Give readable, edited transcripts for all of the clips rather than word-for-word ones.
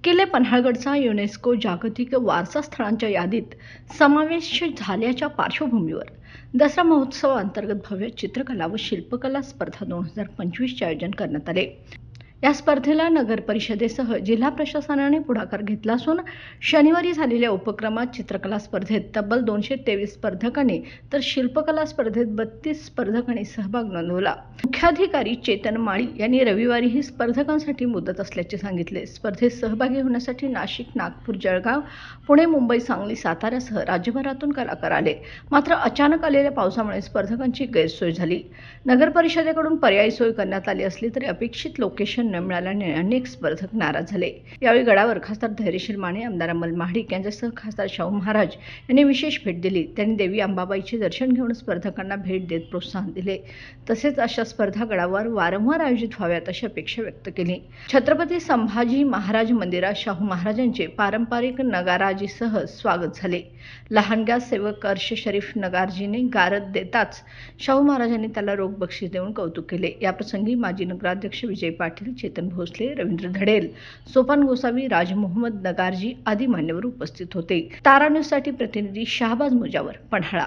किल्ले पन्हाळगडचा युनेस्को जागतिक वारसा स्थळांच्या यादीत समावेश झाल्याच्या पार्श्वभूमीवर दसरा महोत्सवाअंतर्गत भव्य चित्रकला व शिल्पकला स्पर्धा 2025 चे आयोजन करण्यात आले। या स्पर्धेला नगर परिषदेसह जिल्हा प्रशासनाने पुढाकार घेतला असून शनिवारी झालेल्या उपक्रमात चित्रकला स्पर्धेत तब्बल 223 स्पर्धकांनी तर शिल्पकला स्पर्धेत 32 स्पर्धकांनी सहभाग नोंदवला। मुख्याधिकारी चेतन माळी यांनी रविवारी ही स्पर्धकांसाठी मुदत असल्याचे सांगितले। स्पर्धेत सहभागी होण्यासाठी नाशिक, नागपूर, जळगाव, पुणे, मुंबई, सांगली, साताऱ्यासह राज्यभरातून कलाकार आले। मात्र अचानक आलेल्या पावसामुळे स्पर्धकांची गैरसोय झाली। नगर परिषदेकडून पर्यायी सोय करण्यात आली असली तरी अपेक्षित लोकेशन न मिळाल्याने अनेक स्पर्धक नाराज झाले। यावेळी गडावर खासदार धैर्यशील माने, आमदार अमल महाडिक यांच्यासह खासदार शाहू महाराज यांनी विशेष भेट दिली। त्यांनी देवी अंबाबाईचे दर्शन घेऊन स्पर्धकांना भेट देत प्रोत्साहन दिले। तसेच अशा स्पर्धा गडावर वारंवार आयोजित व्हाव्यात अशी अपेक्षा व्यक्त केली। छत्रपती संभाजी महाराज मंदिरात शाहू महाराजांचे पारंपरिक नगाराजीसह स्वागत झाले। लहानग्या सेवक अर्श शरीफ नगारजीने गारद देताच शाहू महाराजांनी त्याला रोख बक्षीस देऊन कौतुक केले। याप्रसंगी माजी नगराध्यक्ष विजय पाटील, चेतन भोसले, रवींद्र धडेल, सोपान गोसावी, राज मोहम्मद नगारजी आदी मान्यवर उपस्थित होते। तारा न्यूज साठी प्रतिनिधी शाहबाज मुजावर, पन्हाळा।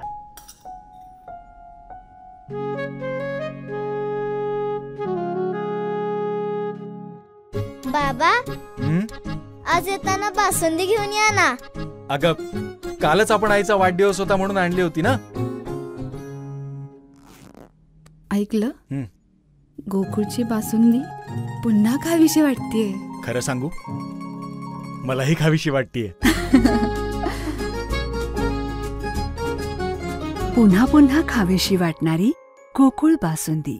बाबा, आज येताना बासुंदी घेऊन या ना। अगं, कालच आपण आईचा वाढदिवस होता म्हणून आणली होती ना। ऐकलं, गोकुळची बासुंदी पुन्हा खावीशी वाटतेय। खरं सांगू, मलाही खावीशी वाटतेय। पुन्हा पुन्हा खावीशी वाटणारी गोकुळ बासुंदी।